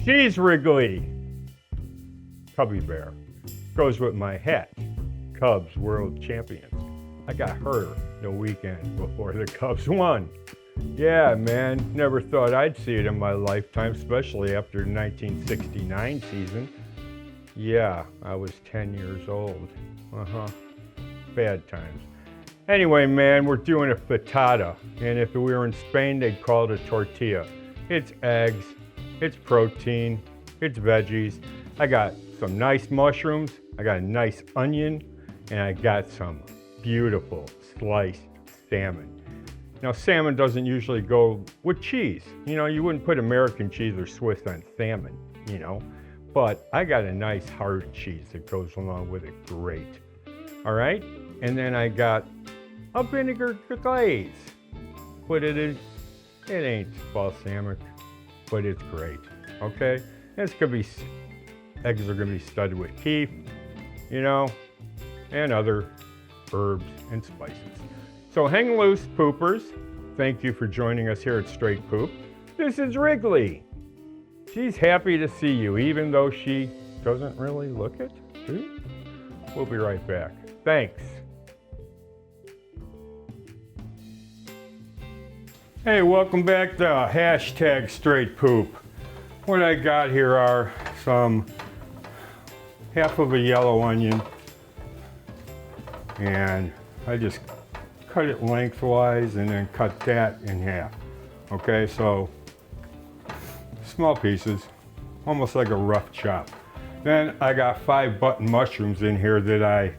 She's Wrigley. Cubby Bear. Goes with my hat. Cubs World Champions. I got her the weekend before the Cubs won. Yeah, man, never thought I'd see it in my lifetime, especially after the 1969 season. Yeah, I was 10 years old. Bad times. Anyway, man, we're doing a frittata, and if we were in Spain, they'd call it a tortilla. It's eggs, it's protein, it's veggies. I got some nice mushrooms, I got a nice onion, and I got some beautiful sliced salmon. Now, salmon doesn't usually go with cheese. You know, you wouldn't put American cheese or Swiss on salmon, you know, but I got a nice hard cheese that goes along with it great. All right, and then I got a vinegar glaze. But it ain't balsamic, but it's great, okay? Eggs are gonna be studded with keef, you know, and other herbs and spices. So hang loose, poopers. Thank you for joining us here at Straight Poop. This is Wrigley. She's happy to see you, even though she doesn't really look it. We'll be right back. Thanks. Hey, welcome back to hashtag Straight Poop. What I got here are some half of a yellow onion, and I just cut it lengthwise and then cut that in half. Okay, so small pieces, almost like a rough chop. Then I got 5 button mushrooms in here that I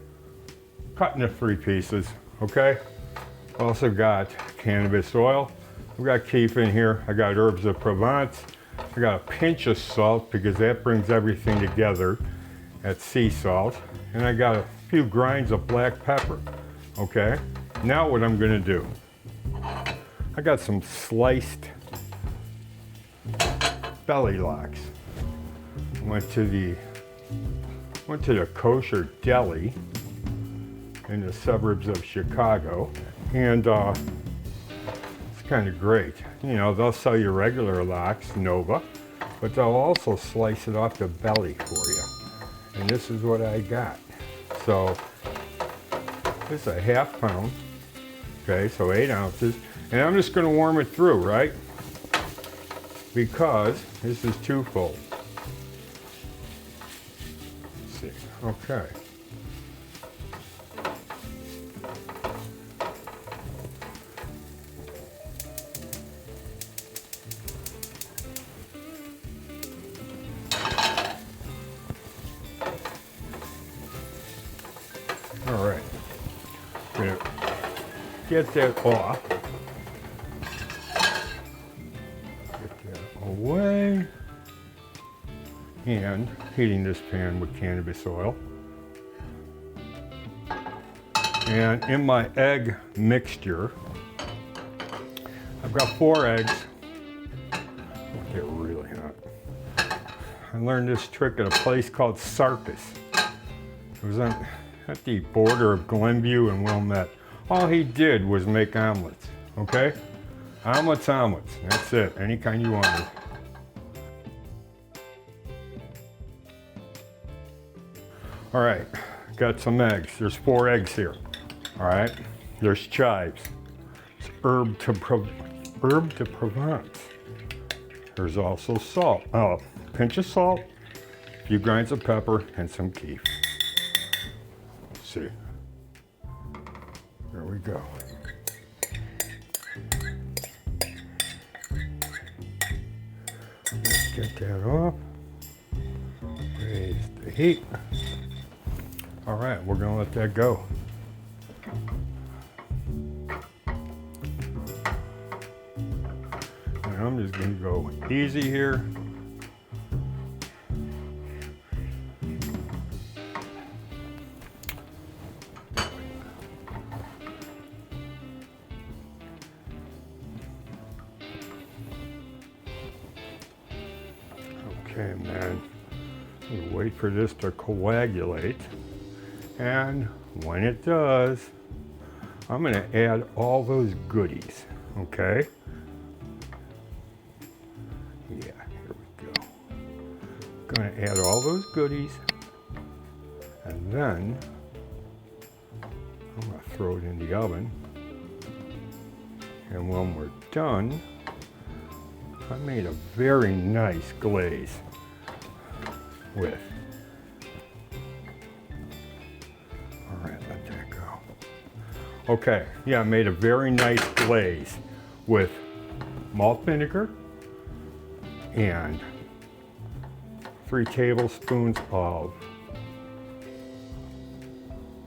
cut into 3 pieces, okay? Also got cannabis oil. We got keef in here. I got herbs of Provence. I got a pinch of salt because that brings everything together. That's sea salt. And I got a few grinds of black pepper, okay? Now what I'm gonna do, I got some sliced belly locks. Went to the kosher deli in the suburbs of Chicago, and it's kind of great. You know, they'll sell you regular locks, Nova, but they'll also slice it off the belly for you. And this is what I got. So this is a ½ pound, okay, so 8 ounces. And I'm just gonna warm it through, right? Because this is twofold. Let's see, okay. All right, I'm gonna get that off. Get that away. And heating this pan with cannabis oil. And in my egg mixture, I've got 4 eggs. They're really hot. I learned this trick at a place called Sarkis. It was at the border of Glenview and Wilmette. All he did was make omelets, okay? Omelets. That's it, any kind you wanted. All right, got some eggs. There's 4 eggs here, all right? There's chives. It's herb to Provence. There's also salt, pinch of salt, a few grinds of pepper, and some keef. Let's see. There we go. Let's get that off. Raise the heat. All right, we're gonna let that go. And I'm just gonna go easy here. Okay, man, we'll wait for this to coagulate. And when it does, I'm gonna add all those goodies, okay? Yeah, here we go. going to add all those goodies, and then I'm going to throw it in the oven. And when we're done, I made a very nice glaze with. All right, let that go. Okay, yeah, I made a very nice glaze with malt vinegar and 3 tablespoons of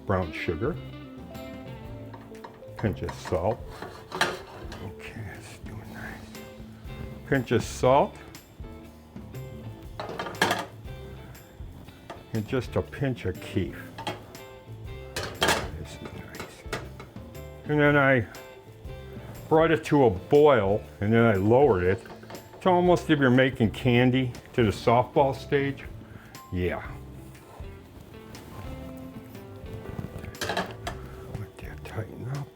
brown sugar, pinch of salt. Okay, let's do it nice. Pinch of salt, and just a pinch of keef. This is nice. And then I brought it to a boil, and then I lowered it. It's almost if you're making candy to the softball stage. Yeah. Let that tighten up.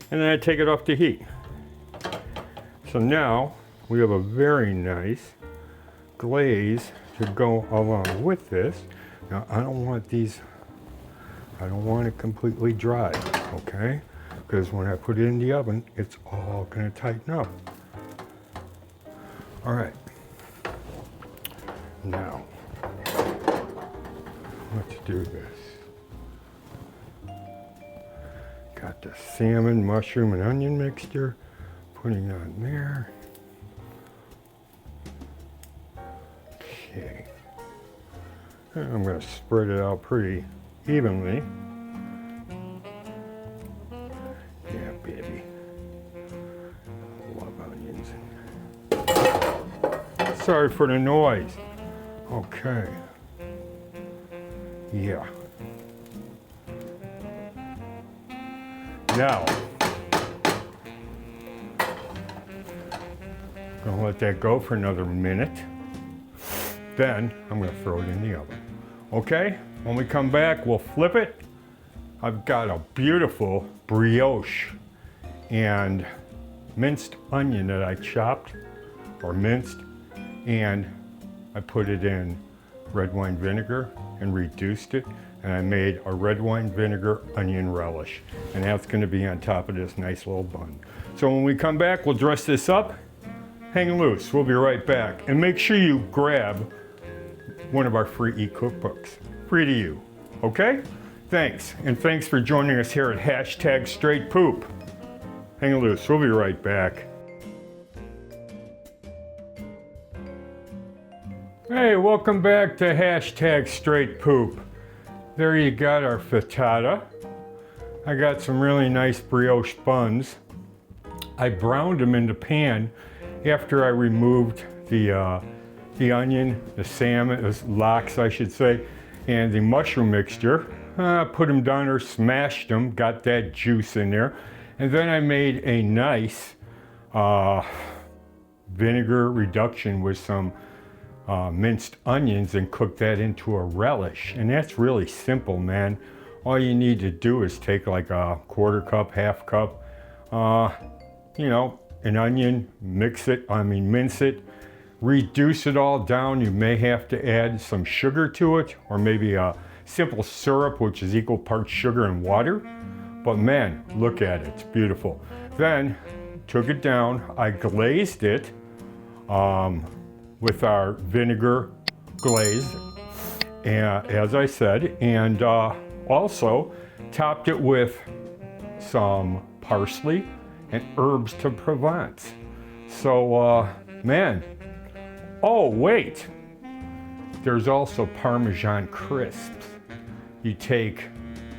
And then I take it off the heat. So now we have a very nice glaze to go along with this. Now I don't want it completely dry, okay? Because when I put it in the oven, it's all gonna tighten up. All right. Now, let's do this. Got the salmon, mushroom, and onion mixture. Putting it on there. Okay. And I'm gonna spread it out pretty evenly. Yeah, baby. Love onions. Sorry for the noise. Okay. Yeah. Now, gonna let that go for another minute. Then I'm gonna throw it in the oven. Okay, when we come back, we'll flip it. I've got a beautiful brioche and minced onion that I chopped or minced, and I put it in red wine vinegar and reduced it, and I made a red wine vinegar onion relish, and that's going to be on top of this nice little bun. So when we come back, we'll dress this up. Hang loose, we'll be right back, and make sure you grab one of our free e-cookbooks, free to you, okay? Thanks, and thanks for joining us here at #StraightPoop. Hang loose, we'll be right back. Hey, welcome back to #StraightPoop. There you got our frittata. I got some really nice brioche buns. I browned them in the pan after I removed the onion, the salmon, the lox I should say, and the mushroom mixture. Put them down or smashed them, got that juice in there. And then I made a nice vinegar reduction with some minced onions and cooked that into a relish. And that's really simple, man. All you need to do is take like a 1/4 cup, 1/2 cup, you know, an onion, mince it, reduce it all down. You may have to add some sugar to it, or maybe a simple syrup, which is equal parts sugar and water. But man, look at it, it's beautiful. Then took it down, I glazed it with our vinegar glaze, as I said, and also topped it with some parsley and herbs de Provence. So, man, oh wait, there's also Parmesan crisps. You take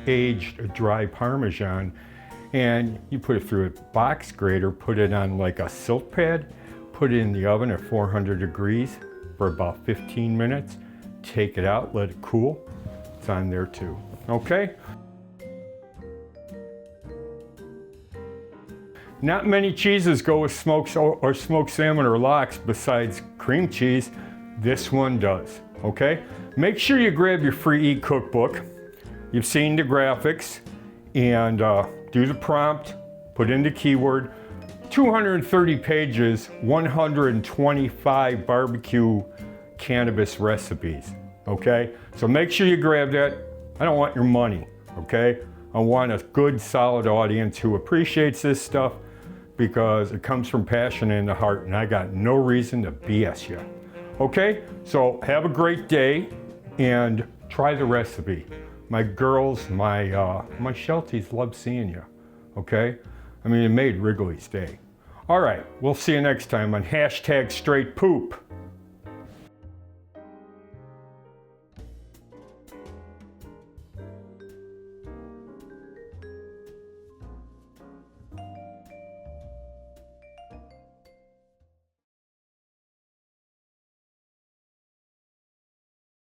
aged dry Parmesan and you put it through a box grater, put it on like a silk pad, put it in the oven at 400 degrees for about 15 minutes, take it out, let it cool. It's on there too, okay? Not many cheeses go with smoked or smoked salmon or lox besides cream cheese. This one does, okay? Make sure you grab your free e-cookbook. You've seen the graphics, and do the prompt, put in the keyword 230 pages, 125 barbecue cannabis recipes, okay? So make sure you grab that. I don't want your money, okay? I want a good, solid audience who appreciates this stuff because it comes from passion in the heart, and I got no reason to BS you. Okay, so have a great day and try the recipe. My girls, my Shelties love seeing you, okay? I mean, it made Wrigley's day. All right, we'll see you next time on #StraightPoop.